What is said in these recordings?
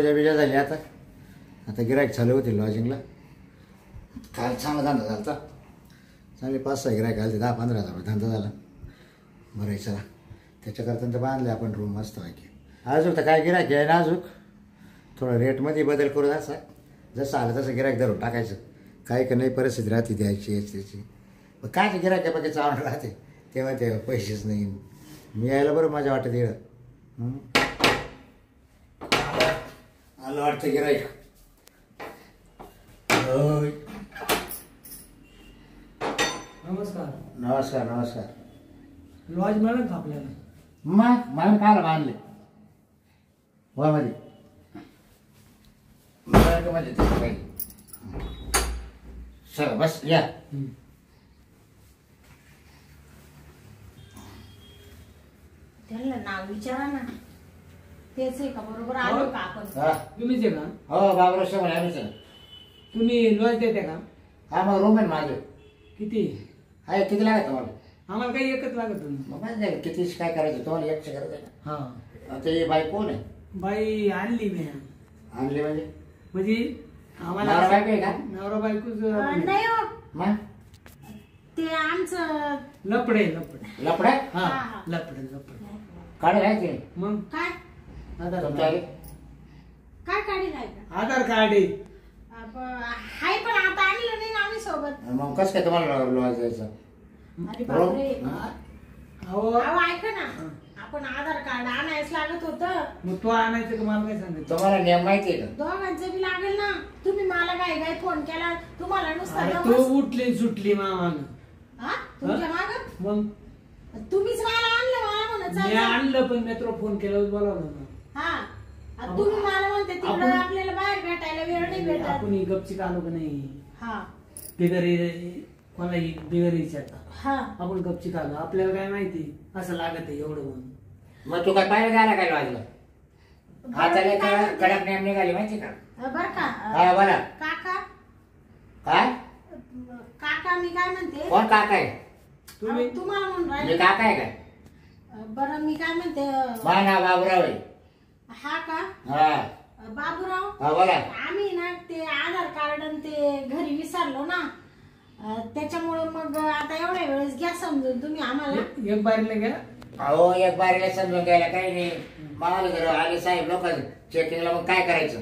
पूजा बिजा झाली आता गिरायक चालू होती लॉजिंगला. काल चांगला धंदा झाला चांगले 5-6 गिरायक आले 10-15 हजार धंदा झाला. बरं चला त्याच्याकरता बांधले आपण रूम मस्त पैकी. अजून तर काय गिरायक आहे ना अजून थोडं रेटमध्ये बदल करू असं जसं आलं तसं गिरायक धरून टाकायचं. काही का नाही परिस्थिती राहते द्यायची याची त्याची. मग काय गिरायक आहे बाकी चावण राहते तेव्हा ते पैसेच नाही. मी यायला बरं माझ्या वाटत येणं आलं वाटतं गिरायक. नमस्कार. नमस्कार नमस्कार. लॉज मिळेल का आपल्याला? मग मला कायला बांधले वा मध्ये मध्ये सर बस या. त्यांना नाव विचारा ना तेच आहे का बरोबर आलो का आपण? तुम्हीच आहे का? हो बाबराव शेवळे आम्हीच आहे. तुम्ही लॉज देते का? हा मग रूम आहे माझे. किती आहे किती लागत तुम्हाला? आम्हाला काही एकच लागत. मग नाही किती काय करायचं तुम्हाला एकशे करायचं हा. आता ही बाई कोण आहे? बाई आणली मी. आणली म्हणजे आम्हाला नवरा बायको आहे का? नवरा बायकोच नाही हो मग ते आमचं लपडे. लफडा हा हा. लपडे काढे आहे ते मग काय आधार तुमच्या आले? काय काढी राहायचं आधार कार्ड आहे. हाय पण आता आणलं नाही ना आम्ही सोबत. मग कसं काय तुम्हाला लॉज द्यायचं? अरे बापरे अहो अहो ऐका ना आपण आधार कार्ड आणायच लागत होतं. मग तो आणायचं का मला काय सांगायचं? तुम्हाला नियम माहिती आहे का? दोघांचं बी लागेल ना. तुम्ही मला काय फोन केला तुम्हाला नुसता अरे नवस- तो उठली सुटली मामानं. हा तुमच्या मागं मग तुम्हीच मला आणलं मला म्हणत मी चाललं. आणलं पण मी तुला फोन केला बोलावलं ना. हा आता तुम्ही मला म्हणते तिकडं आपण- आपल्याला बाहेर भेटायला वेळ नाही भेटत. आपण ही गपची आलो का नाही हा बिगरी कोणाही बिगरी विचारता हा आपण गपची आलो आपल्याला काय माहिती असं लागत आहे एवढं म्हणून. मग तू काय पाहिलं झाला काय लॉजला? हाताला कडक नियम निघाली माहिती का? बर का हा बोला. काका काय काका मी काय म्हणते कोण काका आहे? तुम्ही तुम्हाला म्हणून मी राहिले. काका आहे काय? बरं मी काय म्हणते माझं नाव बाबूराव आहे. हा का हा बाबूराव हा बोला. आम्ही ना ते आधार कार्ड आणि ते घरी विसरलो ना त्याच्यामुळे मग आता एवढ्या वेळेस घ्या समजून तुम्ही आम्हाला. एक बारीला गेला. अहो एक बारीला समजून घ्यायला काही नाही. मामाला जर आले साहेब लोक चेकिंगला मग काय करायचं?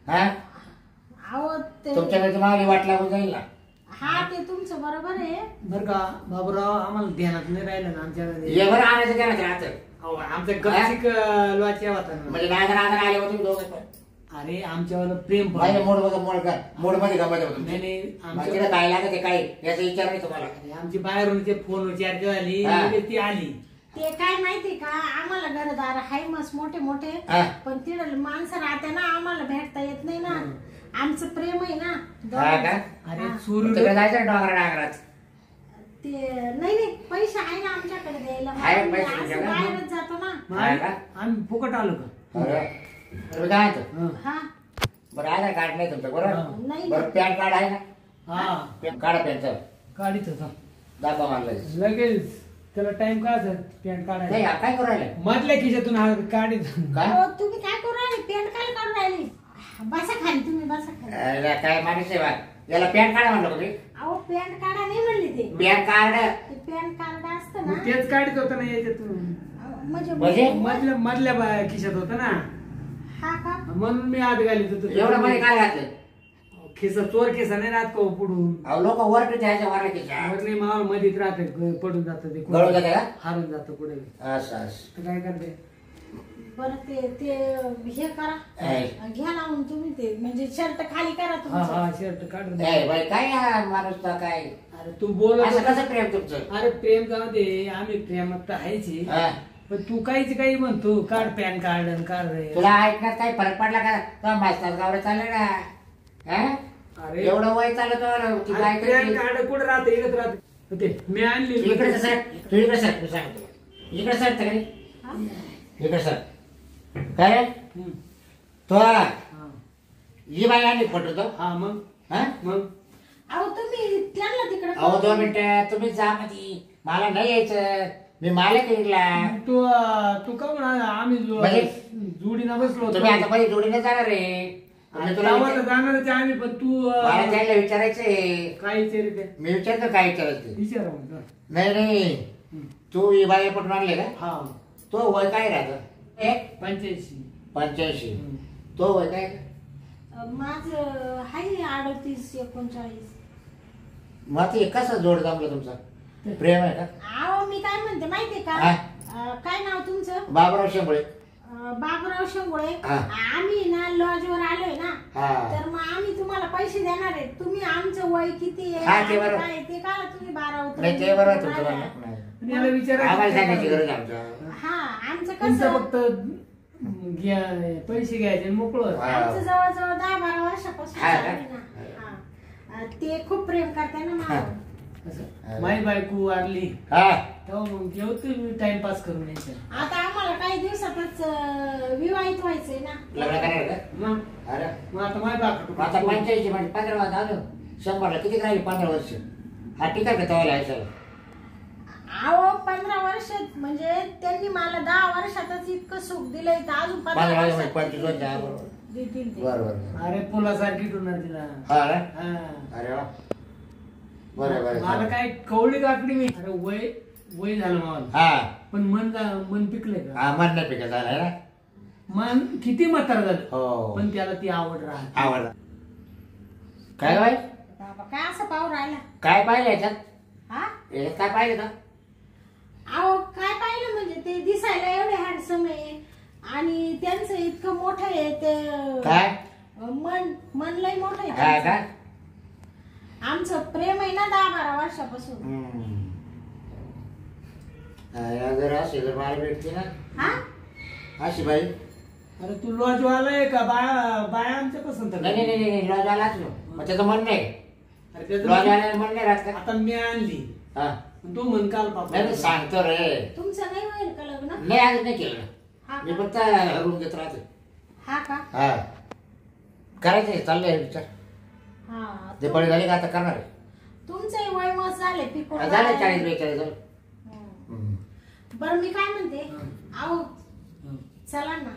हा अहो ते तुमच्याकडे मावली वाट लागून जाईल ना. हा ते तुमचं बरोबर आहे. बर का बाबूराव आम्हाला ध्यानात नाही राहिलं ना आमच्याकडे. ये बरं आणायचं त्याला राहतं. अहो, आमच्या गपचिक लॉजच्या होता ना. म्हणजे दादर आधार आले होते दोघं पण. अरे आमच्यावर प्रेम माझ्या पडलं. मोड मध्ये गमत होतं. नाही नाही तिकडे आमच्या काय लागत आहे काय याचा विचार नाही तुम्हाला. आमची बाहेरून ते फोन चार्ज आली हा. लगेच ती आली. ते काय माहिती का आम्हाला घरदार हाय मस्त मोठे मोठे हा. पण तिकडे माणसं राहते ना आम्हाला भेटता येत नाही ना. आमचं प्रेम आहे ना हा का? अरे हा. सूर्य तिकडे जायचं डांगरात. ते नाही नाही पैसे आहे ना आमच्याकडे द्यायला. आहे आम्ही पैसे असं तुमच्याकडे? बाहेरच जातो ना. हा का? आम्ही फुकट आलो का? अरे तुम्ही काय म्हणतो? हं. हा बरं आधार कार्ड नाही तुमचं हा. बरोबर? नाही बरं पॅन कार्ड आहे ना? हा काढा पॅनचं काढीत होता दाखवा मला लगेच. लगेच त्याला टाइम काय पॅन्ट नाही काढायला हा, काय करू राहिले? मधल्या खिशातून हा काढीत. काय हो, तुम्ही काय करू राहिले पेन काय काढून राहिले? बसा खाली तुम्ही बसा खाली. अरे, काय माणूस आहे बा. याला पॅन कार्ड म्हणलं तुम्ही? अहो पॅन कार्ड नाही म्हणले ते. पॅन कार्ड ते पॅन कार्ड असतं मग ना तेच काढीत होतं ना याच्यातून. म्हणजे? म्हणजे मधल्या खिशात होतं ना हा का म्हणून मी आत घालीत होतो. एवढं मध्ये काय घातलं? खिसा चोर खिसा नाही राहत का हो पुढून. अहो लोक वर द्यायच्या वर त्याच्या वरने मावळ मध्येच राहते पडून जातं ते गळून जाते का? हारून जातं पुढे. असं असं. तर काय करते बरं ते ते हे करा ऐ. घ्या लावून तुम्ही ते म्हणजे शर्ट खाली करा हा तुमचं. हा शर्ट काढून. ए, बाई काय हा माणूस तर काय अरे तू बोल. असं कसं प्रेम तुमचं? अरे प्रेम जाऊ दे आम्ही प्रेमात तर आहेच हा. पण तू काहीच काही म्हणतो काढ पॅन कार्ड आणि काढ रे. तुला ऐकण्यात काही फरक पडला का? तो मास्तर गावडे चालले ना. हा? अरे एवढं वय चालत तुझं पॅन ऐकायचं. कार्ड कुठं राहते इकडे राहते ते मी आणली. इकडे सर तू इकडे सर तू सांग तुला इकडे सर तर हा? इकडे सर काय रे हम्म. तो हा. ही बाई आली फोटो तो हा मग हा? मग अहो तुम्ही त्यांना तिकडे अहो 2 मिनिटं तुम्ही जा मध्ये मला नाही यायचं मी मालक इकडला तू तू का म्हणा आम्ही म्हणजे? जोडीनं बसलो होतो. तुम्ही आता मध्ये जोडीने जाणार रे तुला गावाला जाणारच आहे आम्ही, पण तू मला त्याला विचारायचंय. काय विचारित मी विचारतो काय विचारायचं. विचारा मग. नाही नाही तू ही बाई पटून आणले का? हा तो वय काय राहतं? 85. 85. तो वय काय? माझं आहे 38 39. मग ते कसं जोड जमलं तुमचा? प्रेम आहे का? अहो मी काय म्हणते माहितीये का? हा? काय नाव तुमचं? बाबराव शेंबळे. बाबूराव शेंगोळे. हा. आम्ही ना लॉजवर आलोय ना, हा. तर मग आम्ही तुम्हाला पैसे देणार आहे. तुम्ही आमचं वय किती आहे हा, ते आणि बरोबर. काय आहे, ते का तुम्ही 12 नाही ते बरोबर तुमचं उतरवून म्हणणं. राहिल्या? नाही. आणि याला विचारा आम्हाला सांगायची गरज आहे आमच्या. हा आमचं तुमचं कसं फक्त पैसे घ्यायचे आणि मोकळं. हा. आमचं जवळजवळ 10-12 वर्षापासून हा चालू का? आहे ना. हा. ते खूप प्रेम करते ना मला. असं माई बायको वारली हा तेव्हा मग जेवतो मी टाइमपास करून यायचं. आता आम्हाला काही दिवसातच विवाहित व्हायचंय ना. लग्न करणार का? मग अरे मग आता माय बाप आता 85 म्हणजे 15 झालं 100ला किती राहिली 15 वर्ष. हा टिका का तवाला यायचं? अहो 15 वर्षात म्हणजे त्यांनी मला 10 वर्षातच इतकं सुख दिलंय तर अजून 15 15 वर्ष वर्षात 25 वर्ष आहे, बरोबर. देतील ते. बरोबर. अरे पुलासारखी टुणार तिला. हा रे? हा. अरे वा बरं बरं मला काय कवळी काकडी मी. अरे वय वय झालं मला, हा पण मन पिकलंय का? हा मन नाही पिका झालं ना. मन किती म्हातार झालं हो पण त्याला ती आवड राहते. आवडला काय बाई बाबा काय असं पाहू राहिला? काय पाहिलं याच्यात? हा याच्यात काय पाहिलं का? अहो काय पाहिलं म्हणजे ते दिसायला एवढे हँडसम आहे आणि त्यांचं इतकं मोठं आहे ते काय मन लय मोठं आहे काय त्यांचं. काय आमचं प्रेम आहे ना 10-12 वर्षापासून. जर असे जर मला भेटते ना हा अशी बाई. अरे तू लॉज वालाय का बाया बाया आमच्या पसंत नाही नाही नाही नाही लॉज आलाच मग त्याचं मन नाही. अरे त्याचं लॉज आल्याला मन नाही राहत का? आता मी आणली हा तू म्हण काल नाही पापा मी सांगतो रे. तुमचं नाही होईल का लग्न? नाही आज नाही केलं हा मी का? फक्त रूम घेत राहते. हा का? हा करायचंय चाललंय विचार. हा ते बळी झाली का आता करणार आहे. तुमचंही वय मस्त झाले पिकून झालं 40-42 झालं. बरं मी काय म्हणते अहो चला ना.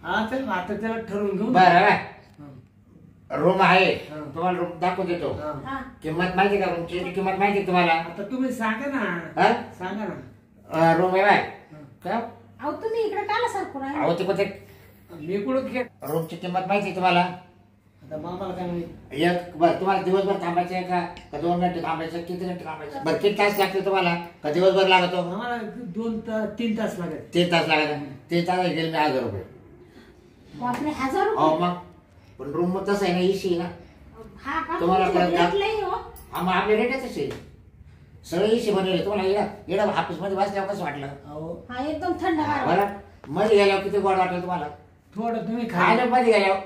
हा चल आता त्याला ठरवून घेऊ. बरं रूम आहे हा. तुम्हाला रूम दाखवून देतो. हा. हा किंमत माहिती का रूमची किंमत माहिती का तुम्हाला? आता तुम्ही सांगा ना. हा? सांगा ना. रूम आहे बाय काय अहो तुम्ही इकडे काला सरकू राहिले? अहो ते पण मी कुठं घे रूमची किंमत माहिती आहे तुम्हाला? आता मामाला काय माहिती. एक बरं तुम्हाला दिवसभर थांबायचं आहे का 2 घंटे थांबायचं किती घंटे थांबायचं? बरं किती तास लागते तुम्हाला का दिवसभर लागतो? आम्हाला 2-3 तास लागेल. 3 तास लागत. 3 तास गेले मी 1000 रुपये. बापरे 1000 हो रुपये? मग पण रूम तसं आहे ना इशी ना. हा का? तुम्हाला तुमचं काय- रेट लई हो. हा मग आपले रेट आहे तसे सगळे इशी बनवले. तुम्हाला येडा ऑफिसमध्ये बसल्यावर कसं वाटलं? अहो हा एकदम थंड हवा. बरं मध्ये गेल्यावर किती गोड वाटलं तुम्हाला? थोडं तुम्ही खा. अजून मध्ये गेल्यावर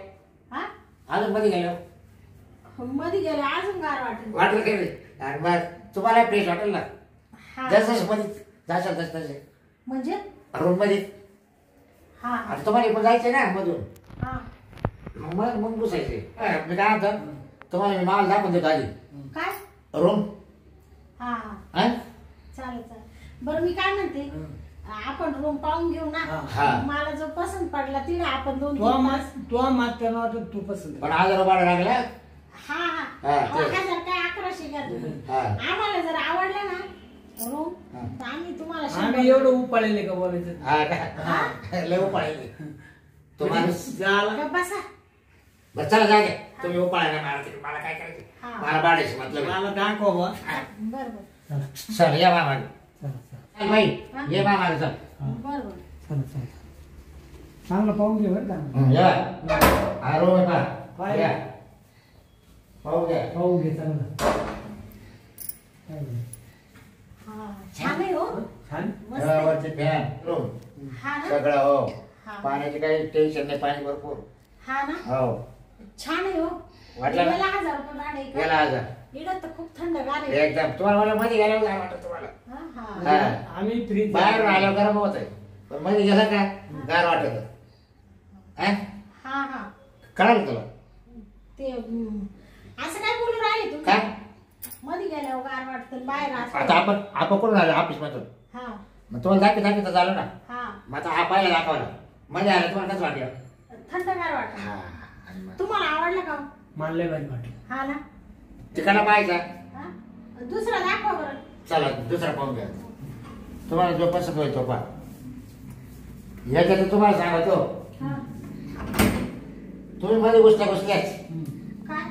हा अजून मध्ये गेल्यावर मध्ये गेले अजून गार वाटेल. वाटलं काय नाही? आणि मग तुम्हाला फ्रेश वाटेल ना हा जसं मध्ये जाशाल तसं तसे म्हणजे रूम मध्ये. हा हा आता तुम्हाला पण जायचंय ना मधून हा मग घुसायचे. मी काय म्हणतो तुम्हाला मी माल दाखवून देतो आधी काय? रूम. हा हा हा चालेल चालेल. बरं मी काय म्हणते आपण रूम पाहून घेऊ ना. हा. मला जो पसंत पडला तिला आपण 2-3 तो मात तास. तो मात त्यांना वाटत तू पसंत पण 1000 रुपये लागला. हा हा हा, अहो, ते. 1000 काय 1100 घ्या तुम्ही. हा. आम्हाला जर आवडला ना रूम हा. तर आम्ही तुम्हाला आम्ही एवढं उपाळले का बोलायचं. हा का? लय उपाळले तुम्हाला. झाला गप्प बसा. बरं चला जा घ्या तुम्ही उपाळायला मला काय करायचं हा. मला बाडायचं मतलब मला दाखवा बा. बरं बरं चल या मामा चला चला चल बाई ये मामा चल बरं बरं. चला चला चांगलं पाहून घे बरं का. या हा रूम आहे पहा. पाय. या पाहू घ्या. पाहून घे चांगलं. काय नाही. हा छान आहे हो. छान. मस्त आहे. वरती फॅन रूम हा ना सगळं हो हा. पाण्याचे काही टेन्शन नाही पाणी भरपूर हा ना हो छान आहे हो. वाटलं ना? गेला 1000 रुपये भाडे आहे गेला का? आज इकडं तर खूप थंडगार आहे. एकदम तुम्हाला मला मध्ये गेल्यावर काय वाटत तुम्हाला? हा हा हा. आम्ही फ्रीज बाहेर आल्यावर गरम होत आहे पण मध्ये गेला का गार वाटत हा हा हा कळालं तुला ते असं काय बोलू राहिले तुम्ही? काय मध्ये गेल्यावर गार वाटतं बाहेर आता असं. आपण कुठून आलो ऑफिस मधून हा मग तुम्हाला दाखवता झालं ना हा मग आता हा पाहिला दाखवला मजा आला तुम्हाला कसं वाटलं? थंडगार वाटत. हा आणि मग तुम्हाला आवडलं का? मला लय भारी वाटलं. हा ना. तिकडला पाहायचा. हा? दुसरा दाखवा बरं. चला दुसरा पाहून घ्या. तुम्हाला जो पसंत होईल तो पहा. याच्यात तुम्हाला सांगतो हा. तुम्ही मध्ये घुसल्या घुसल्याच काय?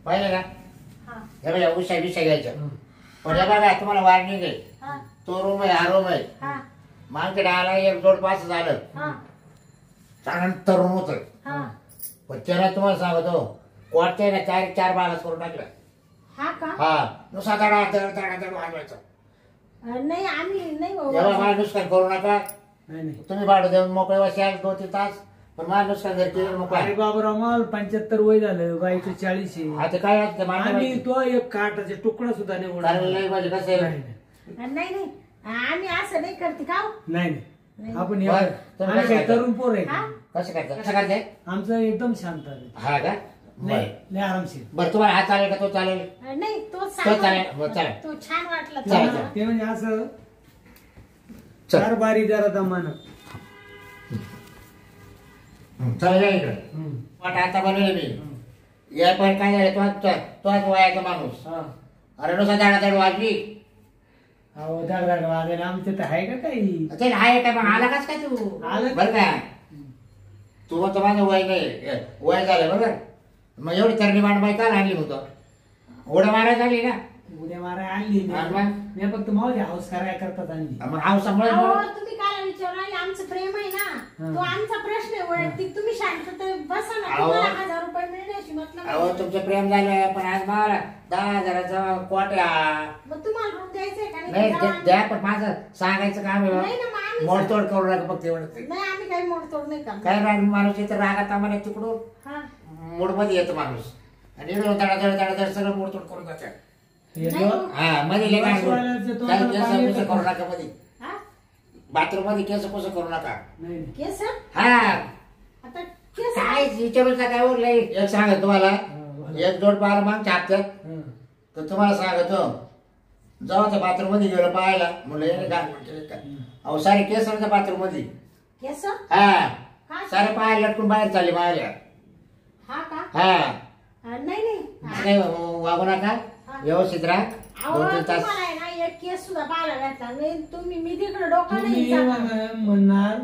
पाहिजे का? हा. हे बघा उशा विषय घ्यायच्या. पण हे बघा तुम्हाला वॉर्निंग आहे. हा. तो रूम आहे हा रूम आहे. हा. मागच्या डायला एक जोड पास झालं हा. चांगलं तरुण होतं. हा. पण त्याला तुम्हाला सांगतो कोणत्या ना चार बालाच करून टाकला. हा का? हा नुसता तडा तड तडा तड वाजवायचा. नाही आम्ही नाही बाबा. एवढा मला नुकसान करू नका. नाही नाही. तुम्ही भाडं देऊन मोकळे बसाल 2-3 तास. पण मला नुकसान जर केलं मोकळा अरे बाबूराव मला 75 वय झालं, बाईचं 40 आहे. आता काय असतं मला आणि माहिती. तो एक काटाचा तुकडा सुद्धा नाही कारण उडवला. लय म्हणजे कसं आहे. नाही नाही नाही आम्ही असं नाही करते का हो? नाही नाही. आपण बरं, एवढं- तुम्ही आम्ही काय काही तरुण पोर आहे हा? कसं करता कसं करते. आमचं एकदम शांत आहे. हा का नाही बरं लय आरामशीर. बरं तुम्हाला हा चालेल का तो चालेल. नाही तो तो चालेल, हो, चालेल. तो छान वाटला चालेल, तुम्हाला. ते म्हणजे असं चल. चार बारी जरा दमानं. चालेल या इकडे. वाट आता बनवले मी. या पण काय झालं तोच वयाचा माणूस. हा. अरे नुसता दाडादाड वाजली. अहो धडधड वाजायला आमचं तर आहे का काही. ते आहे का मग आला काच काय तू आलं. बरं का. तू तर माझं वय नाही वय झालं बरोबर. मग एवढी तरणी मांडबाई का आणली मग तो उड्या मारायला आली ना. उद्या मारा आणली हा मग? मी फक्त मावली हाऊस करायला करतात आणली. मग हाव सांभाळ अहो, तुम्ही काय विचारलं आमचं प्रेम आहे ना. हा. तो आमचा प्रश्न आहे वैयक्तिक. तुम्ही शांत तर बसा ना. अहो. तुम्हाला 1000 रुपये मिळण्याची मतलब अहो नाही. तुमचं प्रेम झालं पण आज मला 10,000चा कोट आहे. मग तुम्हाला रूम द्यायचंय का नाही जाऊ द्या पण माझं सांगायचं काम नाही आहे. ना मग आम्ही मोडतोड करू नका फक्त एवढंच. नाही आम्ही काही मोडतोड नाही करणार. काय राग माणूस इथं रागात आम्हाला तिकडून हा. मूडमध्ये येतो माणूस आणि इकडून दडादड सगळं मोडतोड करून जातं. हे नाही जो- हो. हा मध्ये लय काय वासवाल्याचं तोंड काय केस पाणी पुसं येतं. करू नका मध्ये. हा? बाथरूम मध्ये केस पुसं करू नका. नाही नाही. केस? हा आता केस काय विचारूच नका हो, लय एक सांगत तुम्हाला हा, एक जोड पाहिलं मागच्या हप्त्यात हा. तर तुम्हाला सांगतो जेव्हा त्या बाथरूम मध्ये गेलो पाहायला म्हणलं हे काय म्हणते काय. अहो सारे केस त्या बाथरूम मध्ये. केस? हा काय? सारे पाय लटकून बाहेर चालले मायला. हा का? हा नाही नाही. नाही वागू नका व्यवस्थित राहा. अहो 2-3 तास तुम्हाला आहे ना एक केस सुद्धा पाहायला भेटला नाही. तुम्ही मी तिकडे डोकं नाही तुम्ही विचारणार. म्हणणार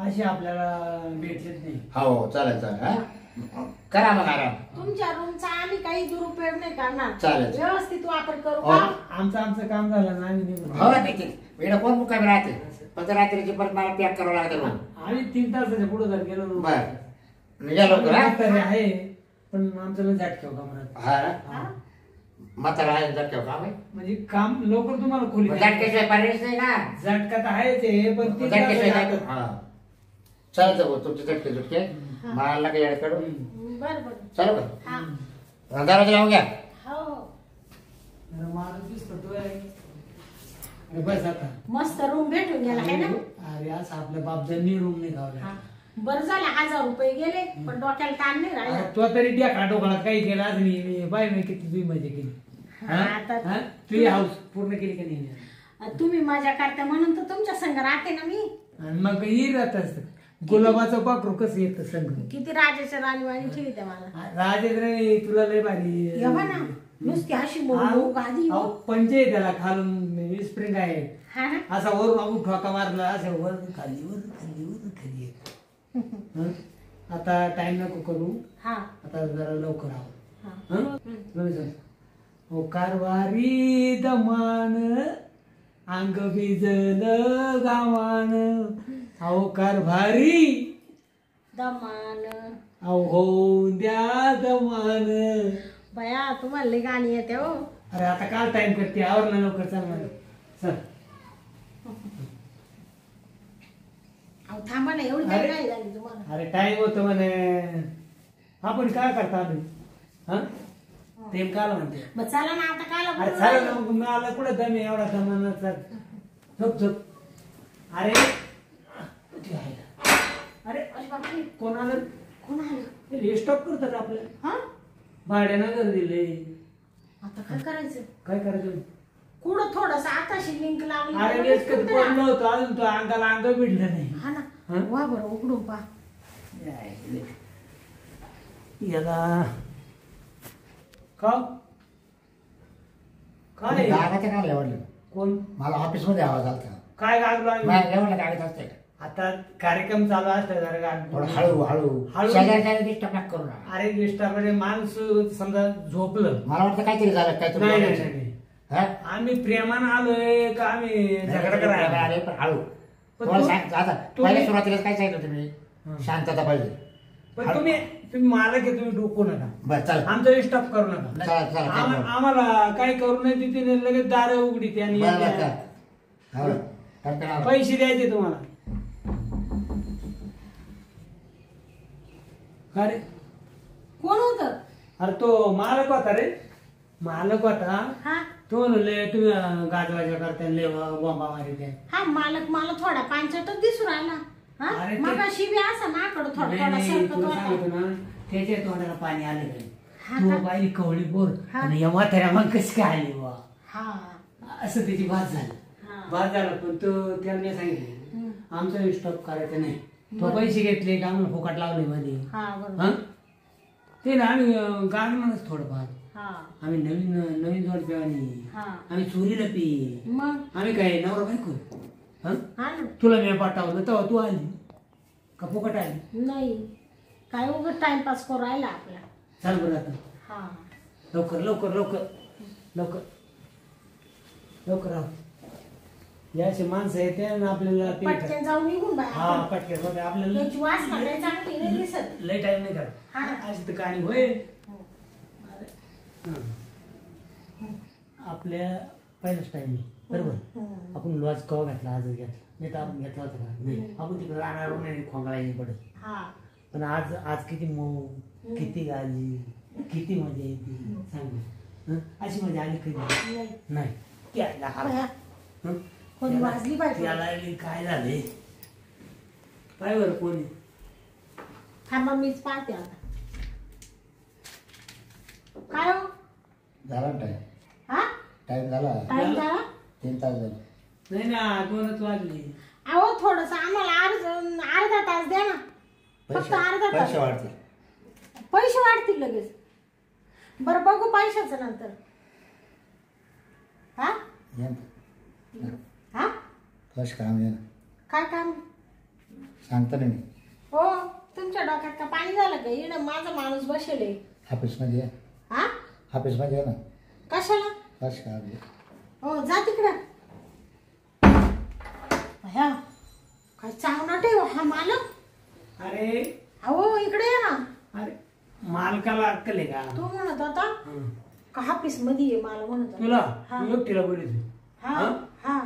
असे आपल्याला भेटलेच नाही. हो चालेल चालेल हा करा मग आराम. तुमच्या रूमचा आम्ही काही दुरुपयोग नाही करणार. चालेल. व्यवस्थित वापर करू हो. का? आमचं काम झालं ना आम्ही निघून. हो नक्कीच वेळ कोण मुक्कामी राहते पण रात्रीची परत मला पॅक करावं लागतं मग. आम्ही 3 तासाच्या पुढे जर गेलो ना. बर निघा लवकर हा. म्हातारे आहे पण आमचं लय झटक्याव काम राहतं. हा हा? म्हातारा आहे झटक्यावर काम आहे. म्हणजे काम लवकर तुम्हाला खोली मग झटक्याशिवाय पर्यायच नाही ना. झटका तर आहेच आहे पण ते झटक्याशिवाय काय जातं. हा चालतं भाऊ तुमचे झटके झटके हा. मला काही येड काढू बरं बरं. चालू का हा. दरवाजा लावून घ्या. हो हो. अरे माणूस दिसतो तो आहे. अरे बस आता. मस्त रूम भेटून गेला आहे ना. अरे असं आपल्या बापजांनी रूम नाही हा. खावला. बरं झालं 1000 रुपये गेले पण डोक्याला ताण नाही राहिला. तो तरी त्या खाटोखाळात काही केला आज मी बाय मी किती तुम्ही मजा केली. हा, आता- तुझी हाऊस पूर्ण केली का नाही. तुम्ही मजा करता म्हणून तर तुमच्या संग राहते ना मी. आणि मग येईल राहत असत गुलाबाचं पाखरू कसं येतं संग. किती राजाच्या राणीवाणी ठेवते मला. राजेंद्र तुला लय भारी. एव्हा ना नुसती अशी मोडू गादी. अहो, पंजे आहे त्याला खालून स्प्रिंग आहे. हा ना. असा वर बाबू ठोका मारला असं वर खाली वर खाली वर खाली येत. हं? आता टाइम नको करू. हा. आता जरा लवकर आहो. हा. हं? हो कारवारी दमान अंग भिजल गावान अहो कारभारी दमान. अहो होऊन द्या दमान. बया तुम्हाला लई गाणी येते हो. अरे आता काय टाइम करते आवर ना लवकर चल मला चल. अहो थांबा ना एवढी काय अरे. काय झाली तुम्हाला. अरे टाइम होतो म्हणे आपण काय करता आम्ही हा ते काल म्हणते. मग चला ना आता काय अरे चालेल ना मग मला कुठं दम आहे एवढा दमाना झोप झोप. अरे कुठे आहे? अरे अरे बापरे. कोण आलं? कोण आलं? रेस्टॉप करतात आपलं हा. भाड्यानं घर दिले. आता काय करायचं? काय करायचं? कुठं थोडस आताशी लिंक लावली. अरे तर नेच कधी कुठं ना. पडलं होतं अजून तो अंगाला अंग भिडलं नाही. हा ना. हं? वा बरं उघडून पहा. याला का काय गागाचं काय आवडलं कोण मला ऑफिसमध्ये आवाज आला काय गागलो आम्ही? एवढं गागत असते का आता कार्यक्रम चालू असतो जरा थोडं गाग हळू हळू हळू. शेजारच्या डिस्टर्ब नका करू नका. अरे डिस्टर्ब माणूस समजा झोपलं मला वाटतं काहीतरी झालं काहीतरी नाही नाही बोलायचं. नाही. हा? आम्ही प्रेमानं आलोय का आम्ही झगडा करायला अरे पण हळू पण तुम्हाला तू- सांग आता तुम्ही- पहिल्या सुरुवातीला काय सांगितलं तुम्ही हं. शांतता पाहिजे पण तुम्ही मालक आहे तुम्ही डोकू नका बरं चल आमचा डिस्टर्ब करू नका चला चला काय करू? आम्हाला काय करू नये तिथे लगेच दार उघडी बरं बरं चल हो टणटण. पैसे द्यायचे तुम्हाला अरे कोण होतं? अरे तो मालक होता रे मालक होता हा तो म्हणले तुम्ही गाजवाजा करता लय बॉम्बा मारी हा मालक मला थोडा पांचटच दिसून राहिला. हा अरे ते- मग अशी बी असं माकड थोडा थोडा सरकत तुला होता. सांगतो ना त्याच्या तोंडाला पाणी आलं हा तू का? बाई कवळी बोर हा. आणि या म्हाताऱ्या मग कशी काय आली बा हा असं त्याची भात झाली हा. भात झाला पण तो त्याने सांगितले हम्म. आमचा स्टॉप करायचा नाही तो पैसे घेतले का आम्हाला फुकट लावले मध्ये हा बरोबर. हा ते ना आम्ही गाडमनच थोडं भात हा आम्ही नवीन नवीन जोड आणि हा आम्ही चोरीला पी मग आम्ही काय नवरा बायको हा हा ना तुला मी पाठवलं तेव्हा तू आली का फुकट आली नाही काय उगत टाइमपास करू राहिला आपला. चाल बरं आता हा लवकर लवकर लवकर लवकर लवकर आहो याचे माणसं येते आणि आपल्याला ते पटकन जाऊन निघून बाय हा पटके आपल्याला त्याची वास काय चांगली नाही दिसत. लय टाइम नाही हा. करत अशी तर कहाणी होय हो. आपल्या पहिलाच टाइम बरोबर हम्म. आपण लॉज कवा घातला आजच घेतला नाही तर आपण घेतला होता का नाही आपण तिकडे राहणार नाही खोंगळायची पडत हा पण आज किती मऊ किती गाली किती मजा येते सांग हं? अशी मजा आली कधी नाही. नाही त्याला हार- बाया, हं? कोणी त्याला- वाजली पाहिजे. त्याला बी काय झाले काय बरं कोणी थांबा मीच पाहते आता. काय हो झाला टाइम हा टाइम झाला टाइम झाला. 3 तास झाले नाही ना 2च वाजले अहो थोडस आम्हाला अर्धा तास द्या ना. फक्त अर्धा तास. पैसे वाढतील पैसे वाढतील लगेच. बरं बघू पैशाचं नंतर. हा ये ना. हा कसं काम ये ना काय काम सांगतो ना मी हो तुमच्या डोक्यात का पाणी झालं का येणं माझा माणूस बसेल ऑफिसमध्ये ये हा ऑफिसमध्ये ये ना कशाला कसं काम ये हो जा तिकडं. ह्या काय चांगला ठेव हा मालक. अरे अहो इकडे ये ना. अरे मालकाला अक्कल आहे का तू म्हणत होता हं. का ऑफिस मध्ये ये मला म्हणत होता. तुला हा. तू एकटीला बोलली हा हं? हा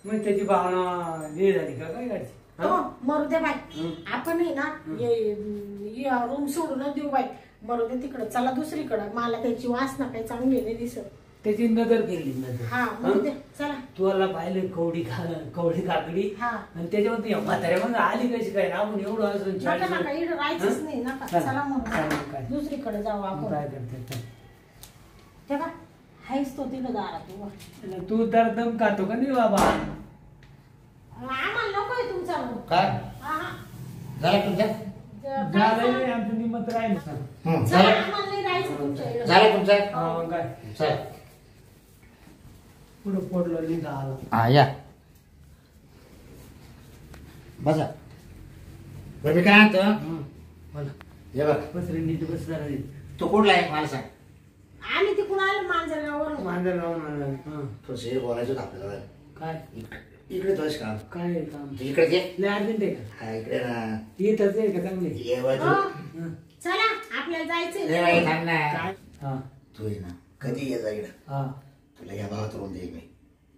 मग त्याची भावना हे झाली का काय करायची हो मरू दे बाई. हं. आपण आहे ना रूम सोडूनच देऊ बाई. मरू दे तिकडं चला दुसरीकडं. मला त्याची वासना काही चांगली नाही दिसत. त्याची नजर केली नजर हा मरू दे चला. तुला पाहिलं कवडी काकडी हा आणि त्याच्यावर ती म्हाताऱ्या मग आली कशी काय आपण एवढं असून नका नका इकडं राहायचंच नाही नका. चला. चला चालेल, मग काय? दुसरीकडे जाऊ आपण. काय करते तेव्हा हायच तो तिकडं दारात उभा. तू तर दम खातो का नाही बाबा आम्हाला नकोय तुमचा रूम. काय हा, हा. झालं तुमचं झालंय आमचं निमत राहील हं, चला, झालं आम्हाला नाही राहायचं तुमच्या इकडं. झालं तुमचं मग काय चल पुढं पडलं लिहिलं आलं हा या बसा बरं मी काय आणतो मला हे बघ बस रे नीट बस जरा नीट. तो कुठला आहे मला सांग आम्ही तिकडून आलो मांजरगाववरून. मांजर लावून आलं हं. थोडंसं हे बोलायचं होतं आपल्याला काय इकडे थोडंसं काम काय आहे काम तू इकडे ये लय अर्जंट आहे का हा इकडे ना येतच आहे का चांगले ये बाजू हो, हं. चला आपल्याला जायचंय. ए बाई थांब ना काय हा तू ये ना कधी ये जा इकडं हा तुला या भावात रूम देईल मी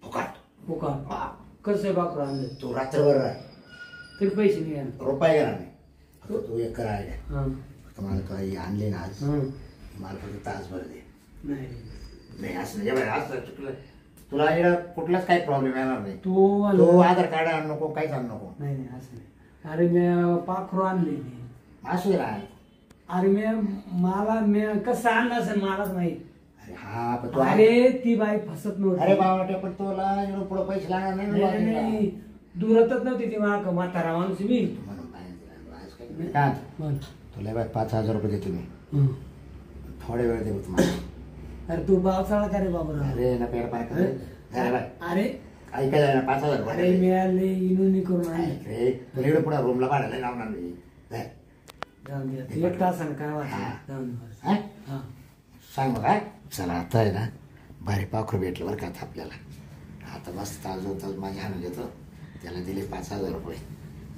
फुकाट फुकट हा. कसं आहे बाकरू आणलं तू रात्रभर राह तरी पैसे नाही येणार. रुपये घेणार नाही फक्त तू एक करा आयडिया हं. फक्त मला तू आई आणली ना आज हं. मला फक्त तासभर दे नाही नाही असं नाही बाई आज चुकलं तुला इकडं कुठलाच काही प्रॉब्लेम येणार नाही तू आलं. तो आधार कार्ड आणू नको काहीच आणू नको नाही नाही असं नाही अरे मी पाखरू आणले असू दे ना अरे मी कसं आणलं असेल मलाच माहित अरे हा पण तू अरे ती बाई फसत अरे नव्हती बाबा पण तुला पुढे पैसे लागणार नाही ना नाही, वाटणीला. नाही. दूरातच नव्हती ती माग म्हातारा माणूस मी म्हणून पाहिजे काय म्हण. तुला बाय 5,000 रुपये देतो मी हं. थोडे वेळ देऊ तुम्हाला अरे तू पावसाळा का रे बाबा अरे ना पेड पाय कर बाय अरे ऐकायला ना 5,000 अरे रुपये मिळाले इनूनी करून आणले रे तुला इकडे पुढे रूमला भाडायला लावणार मी जाय. जाऊन दे एक तासानं काय हा. वाटत जाऊन दे बस. हा? हा सांग मग काय चला आता आहे ना भारी पाखरू भेटलं बरं का आता आपल्याला आता मस्त तास 2 तास माझ्या हाणून घेतो त्याला दिले 5,000 रुपये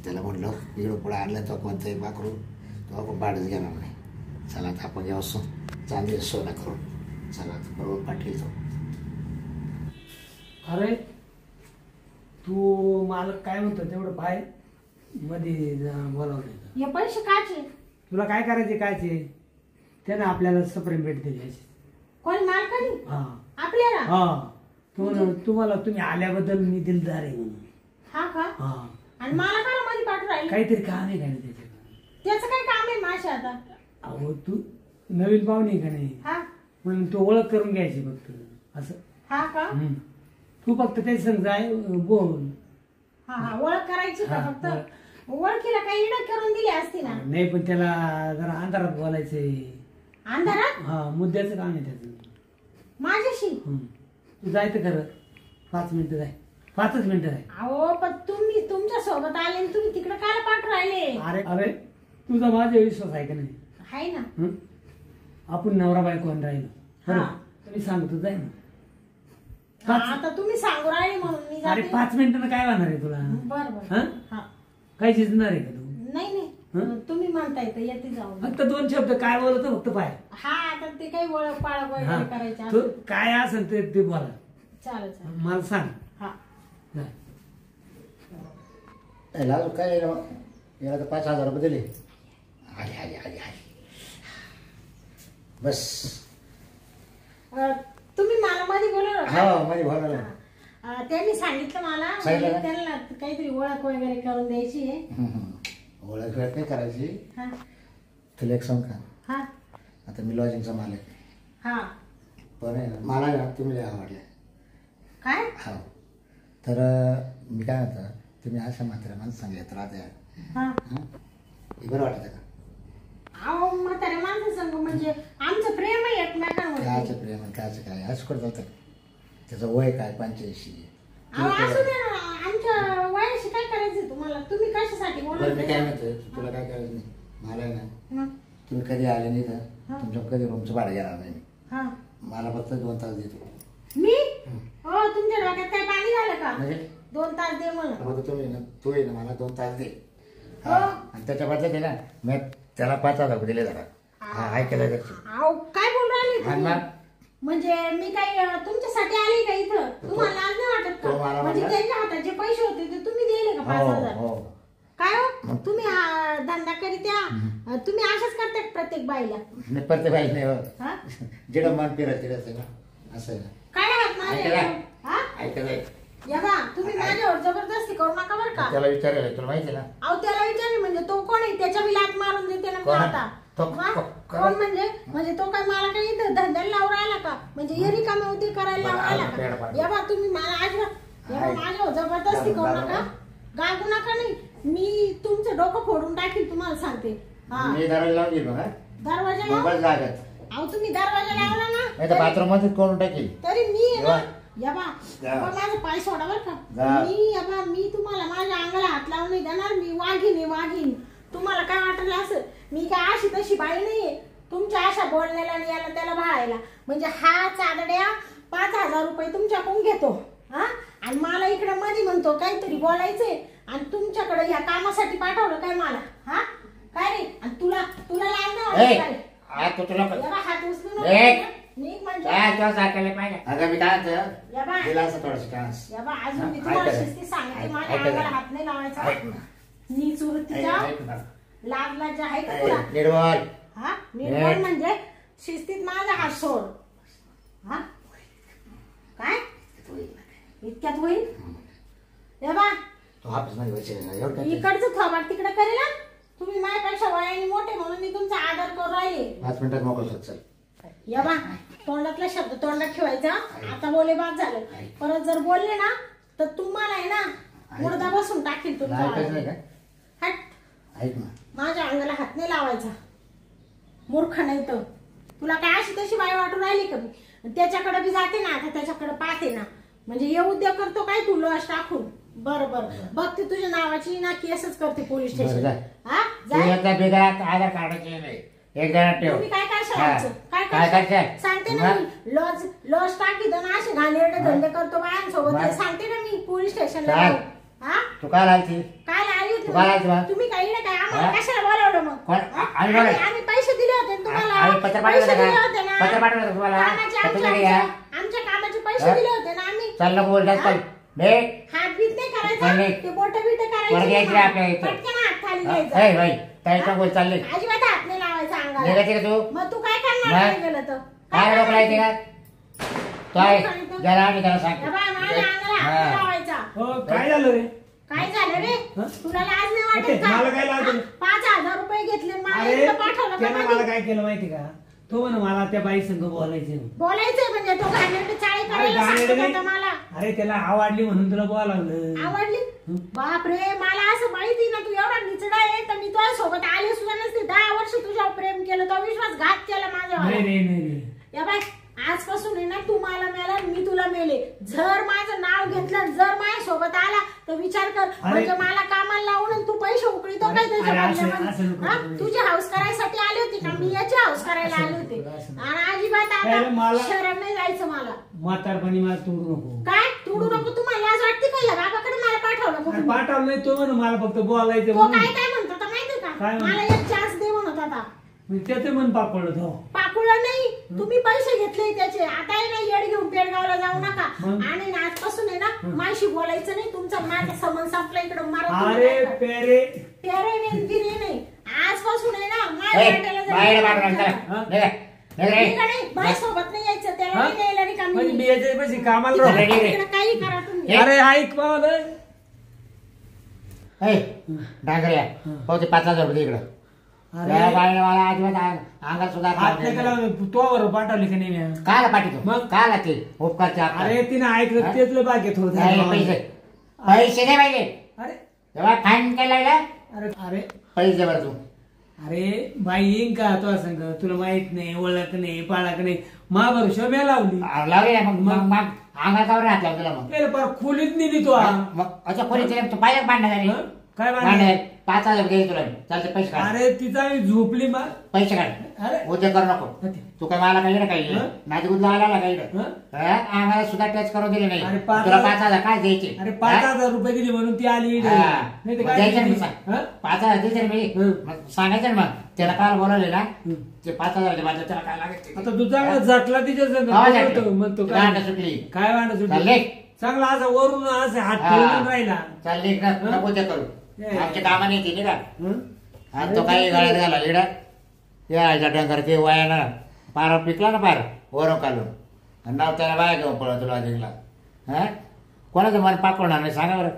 त्याला म्हटलं इकडं पुढे आणलं तो कोणतंही पाखरू तो आपण भाडंच घेणार नाही चला आता आपण यावं चांगली सोना करू चला आता बरोबर पाठील तो अरे तू मला काय म्हणतो तेवढं पाय मध्ये बोलावलं हे पैसे काचे तुला काय करायचे कायचे त्यानं आपल्याला सप्रेम भेट दिली अशी कोण मालकानी हा आपल्याला हा तुम्हाला तुम्ही आल्याबद्दल मी दिलदार आहे म्हणून हा का हा आणि मला काय मध्ये पाठवून राहील काहीतरी काम आहे का नाही त्याच्याकडे त्याचं काय काम आहे माझ्या आता अहो तू नवीन पाहुणे आहे का नाही हा म्हणून तू ओळख करून घ्यायची फक्त असं हा का हम्म. तू फक्त ते संग जाय बोल हा हा ओळख करायची का हा, फक्त ओळखीला काही इडं करून दिली असती ना नाही पण त्याला जरा अंधारात बोलायचंय अंधारात हा मुद्द्याचं काम आहे त्याचं माझ्याशी हम्म. तू जायचं खरं 5 मिनिटं जाय 5च मिनिटं जाय अहो पण तुम्ही तुमच्या सोबत आले आणि तुम्ही तिकडे काय पाठवून राहिले अरे अरे तुझा माझा विश्वास आहे का नाही आहे ना हं? आपण नवरा बायको आणि राहिलो बरं हा. तुम्ही सांगतो जाय ना आता तुम्ही सांगू राहिले म्हणून मी अरे जाते 5 मिनिटानं काय होणार आहे तुला बर बर हं? हा काय झिजणार आहे का तू नाही नाही तुम्ही म्हणताय तर येते जाऊ फक्त 2 शब्द काय बोलतो फक्त पाय हा आता ते काही ओळख पाळख हा. वगैरे करायचे तू असेल. काय असेल ते बोला चालेल चालेल मला सांग हा जाय. लाजू काय नाही ना मग याला तर 5,000 रुपये दिले आले आले आले आले बस तुम्ही मला मध्ये बोलवलं का? हा मध्ये बोलायला त्यांनी सांगितलं मला सांगितलं म्हणजे का? त्यांना काहीतरी ओळख वगैरे करून द्यायची आहे ओळख वेळ नाही करायची हा तुला एक सांग का हा आता मी लॉजिंगचा मालक आहे. हा पण आहे ना मला ना तुम्ही लय आवडले काय हो तर मी काय म्हणतो तुम्ही अशा म्हाताऱ्या माणसं सांगत राहत्या हा हं? हे बरं वाटतं का अहो म्हाताऱ्या माणसं संग म्हणजे आमचं प्रेम आहे एकमेकांवर कायचं प्रेम आणि कायचं काय असं करत होतं त्याचं वय काय 85 अहो असू दे ना आमच्या वयाशी काय करायचं तुम्हाला तुम्ही कशासाठी बरं मी काय बोलत म्हणतो तुला काय करायचं नाही मला आहे ना हा तुम्ही कधी आले नाही हा. तर तुमच्या कधी रूमचं भाडं घेणार नाही मी. हा मला फक्त 2 तास देतो मी हो तुमच्या डोक्यात काय पाणी झालं का म्हणजे 2 तास दे मला मग तुम्ही ना तू आहे ना मला 2 तास दे हो. हा. आणि त्याच्या बदल्यात आहे ना मी त्याला 5,000 रुपये दिले जरा हा ऐकायला जायचं अहो काय बोल राहिले आणि तुम्ही? मग म्हणजे मी काही तुमच्यासाठी आले का इथं तुम्हाला लाज नाही वाटत तो मला का म्हणजे म्हणला- त्यांच्या हातात जे पैसे होते ते तुम्ही दिले का हो 5,000 हो काय हो तुम्ही हा धंदा करीत्या तुम्ही अशाच करता प्रत्येक बाईला नाही प्रत्येक बाई नाही हो. हा जिडं मन फिरत तिडत आहे ना असं आहे ना काय हात माझ्या ऐकायला हा ऐकायला या बा तुम्ही माझ्यावर जबरदस्ती करू नका बरं का त्याला विचारायला तुला माहिती आहे ना अहो त्याला विचारले म्हणजे तो कोण आहे त्याच्या मी लात मारून देते ना मी कोण? आता तो- हा? को- कोण म्हणजे तो काय मला काही इथं धंद्याला लावून राहिला का म्हणजे ये रिकामे होते करायला लावून राहिला पेड का पाडते. या बा तुम्ही मला अजिबात या बा आहे. माझ्यावर जबरदस्ती करू बरोबर. नका गागू नका नाही मी तुमचं डोकं फोडून टाकील तुम्हाला सांगते हा मी दरवाजा लावून गेलो हा दरवाजा लाव मोबाईल जागत अहो तुम्ही दरवाजा लावला ना नाही तर बाथरूम मध्येच करून टाकेल तरी मी आहे ना जेव्हा- या बा जा. या बा, माझा पाय सोडा बर का जा. मी या बा मी तुम्हाला माझ्या अंगाला हात लावून नाही देणार मी वाघीन आहे वाघीन तुम्हाला काय वाटलं असं मी काय अशी तशी बाई नाहीये तुमच्या अशा बोलण्याला आणि याला त्याला भाळायला म्हणजे हा चादड्या 5,000 रुपये तुमच्याकडून घेतो हा आणि मला इकडे मध्ये म्हणतो काहीतरी बोलायचंय आणि तुमच्याकडे ह्या कामासाठी पाठवलं काय मला हा काय रे आणि तुला तुला लाज नाही वाटत ए, काय? आ, तू तुला या बा, हात उचलू ए. नको नीट म्हणजे काय तुला सारखायला पाहिजे अगं मी काय या म्हणतो बाय. दिला असं थोडंसं चान्स या बा अजून मी ऐक तुम्हाला ना. शिस्ती सांगते माझ्या ऐक ना. अंगाला हात नाही लावायचा ऐक ना. नीच वृत्तीच्या ऐक ना. लाज लाज आहे का ए, तुला नीट बोल. हा निर्बळ म्हणजे शिस्तीत माझा हात सोड हा काय इतक्यात होईल या बा तू ऑफिसमध्ये बसेल ना, एवढं काय ते? इकडचं थोबाड तिकडे करेल ना तुम्ही माझ्यापेक्षा वयाने मोठे म्हणून मी तुमचा आदर करू राहिले 5 मिनिटात मोकळं होत चल या बा तोंडातला शब्द तोंडात ठेवायचा आता बोले बाद झालं परत जर बोलले ना तर तुम्हाला आहे ना मुर्दा बसून टाकील ऐकायचं नाही तुमचा. का? हट, ऐक ना, माझ्या अंगाला हात नाही लावायचा. मूर्ख नाही तर तुला काय अशी तशी बाई वाटून राहिली का मी? त्याच्याकडे बी जाते ना आता, त्याच्याकडे पाहते ना, म्हणजे हे उद्योग करतो काय तू लॉस टाकून. बरं बघते तुझ्या नावाची ना केसच करते पोलीस बरं, स्टेशन. जा. हा तू जा. एकदा बिगरात आधार कार्डाची नाही एकदा ठेव. तुम्ही काय करशाल हा. आमचं? काय काय करशाल? करशाल? सांगते ना मग? मी लॉस टाकी ना असे घाणेरडे धंदे करतो बायांसोबत. मग? ते सांगते ना मी पोलीस स्टेशनला काय? जाऊन. हा तू काय लागती? काय आली तू काय आली होती मग? तुम्ही काही काय आम्हाला हा? कशाला बोलावलं मग? कोण? हा? आम्ही बोलावलं. आम्ही पैसे दिले होते ना तुम्हाला. आम्ही पत्र पाठवलं पैसे होतं दिले का? होते ना. पत्र पाठवलं होतं तुम्हाला? कामाचे का तुम्ही या? आमच्या कामाचे पैसे हा? दिले होते ना आम्ही. चल नको बोल जास्त हा? चल. भेट. हात बीत नाही नाही, करायचा, नाही. ते बोट बीट वर करायचे घ्यायचे नाही. आपल्या इथं. पटकन हात खाली हा? घ्यायचा. ए भाई काय नको बोल चालले. अजिबात हात नाही लावायचा अंगाला. निघायचे का तू? मग तू काय करणार मग? नाही गेलं तर? काय काय रोकला येते करणार? का? तो आहे गेला आणि त्याला सांग. या बाय, माझ्या अंगाला हात नाही हा. लावायचा. हो काय झालं रे? काय झालं रे? हं? तुला लाज नाही अरे, वाटत का? मला काय लाज आहे? 5,000 रुपये घेतले आणि मला अरे इथं पाठवलं का त्यानं मागे? मला काय केलं माहिती का? तो म्हणे मला त्या बाई संग बोलायचं. बोलायचंय म्हणजे तो घाणेरडी चाळी अरे करायला गाणे सांगतो नाही. का मला? अरे त्याला आवडली म्हणून तुला बोलावलं. आवडली? बापरे, मला असं माहिती ना तू एवढा निचडा आहे तर मी तुझ्या सोबत आले सुद्धा नसते. 10 वर्ष तुझ्यावर प्रेम केलं, तो विश्वासघात केला माझ्यावर. नाही. या बाय, आजपासून आहे ना तू मला मेला आणि मी तुला मेले. जर माझं नाव घेतलं, जर माझ्या सोबत आला तर विचार कर, म्हणजे मला कामाला लावून आणि तू पैसे उकळीतो काय त्याच्या अरे, असं बदल्यामध्ये? नको हा? करू. तुझी हाऊस करायसाठी आली होती का? मी याची हाऊस करायला आले होते. आणि अजिबात अरे, आता मला- शरम नाही जायचं मला. म्हातारपणी मला तोडू नको. काय तोडू नको? तुम्हाला लाज वाटते का? या बाबाकडे मला पाठवलं का अरे तुम्ही? पाठवलं नाही तो म्हणे मला फक्त बोलायचं तो म्हणून. काय म्हणत होता माहिती का? काय म्हणत? मला एक चान्स दे म्हणत होता. मी त्याचे मन पापडलं हो. पाकुळं नाही, तुम्ही पैसे घेतले त्याचे. आता आहे ना येड घेऊन पेडगावला जाऊ नका. मग? आणि ना आजपासून आहे ना माझी बोलायचं नाही. तुमचा माझा संबंध संपला इकडे अरे पेरे नाही. आजपासून आहे ना ए, माझ्या वाट्याला जर बाहेर गेला बाहेर तर- चला. निघा. निघ रे. ठीक आहे, नाही, माझ्यासोबत नाही यायचं. त्याला हा? नाही न्यायला रिकामी. म्हणजे मी याच्या पैसे कामाला अरे, राहू. रे. इकडे काही करा तुम्ही. अरे ऐक पावलं. ए, डांगऱ्या पाहू ते 5,000 रुपये इकडं. अरे त्या बाईने मला अजिबात अंगात सुद्धा हात नाही केला तोवर पाठवली का नाही मी? काला पाठीतो मग? काला ते उपकारचे आपले. अरे तिने ऐकलं तेच लय बागेत होत. नाही, पैसे पैसे नाही पाहिजे अरे तेव्हा फाईन केलाय ना अरे पैसे बरं तू. अरे बाई येईन का तो संग तुला माहित नाही, ओळख नाही, पाळख नाही, मा भरोशा मी लावली. लावले ना मग मग मग अंगावर हात लावून दिला मग. त्याला पार खोलीत नेली तो. मग अच्छा कोणी तू पाहिजे भांडण झाली हं? काय भांडण भांडण? 5,000 घे तुला चालते पैसे काढ. अरे तिचा झोपली मा. पैसे काढ अरे उद्या करू नको. तू काय मला काही ना काही हं? माझी गुदला आला काही हं? आम्हाला सुद्धा टच करू दिले नाही. अरे 5,000 तुला 5,000 काय द्यायचे? अरे 5,000 रुपये दिले म्हणून ती आली इकडे. हा. नाही तर मग काय द्यायचं ना दिली? मी सांग. हं? 5,000 द्यायचे ना मी. हं. मग सांगायचं ना मग त्याला काल बोलावले ना हं. ते 5,000 माझं त्याला काय लागायचं आता तू चांगला झटला तिच्या संग. हा, तो झटला. म्हणतो गांड काय सुटली. काय वांड चालले. सुटली चांगला असा वरून असं हात हा. ठेवून राहिला. चालले इकडं नको ते करू हे. आमच्या कामाने येते नाही का. हं? आणि तो काही गळ्यात घाला लिडा या डंगर ते वयानं पारा पिकला ना पार वरून काढून आणि नाव त्याला बाया घेऊन पळत तुला जिंकला. हा कोणाचं मन पाकवणार नाही सांगा बरं.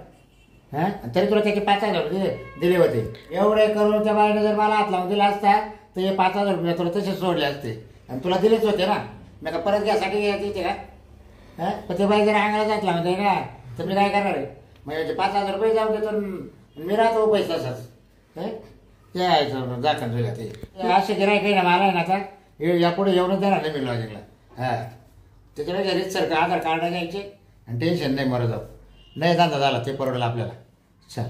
हा तरी तुला त्याचे 5,000 रुपये दिले होते. एवढे करून त्या बाईने जर मला हात लावून दिला असता तर हे 5,000 रुपये तुला तसेच सोडले असते आणि तुला दिलेच होते ना. मी का परत घ्यासाठी यायचे का. हा पण ते बाई जर अंगाला जात लावते ना तर मी काय करणार आहे. म्हणजे 5,000 रुपये जाऊन देतो मी राहतो पैसा असाच. जाखण तुला ते असे गिरायक आहे ना मला आहे ना आता यापुढे येऊनच देणार नाही मी लॉजिंगला. हा त्याच्यामुळे घरीच सर आधार कार्ड घ्यायचे आणि टेन्शन नाही मरत जाऊ. नाही धंदा झाला ते परवडलं आपल्याला. चल.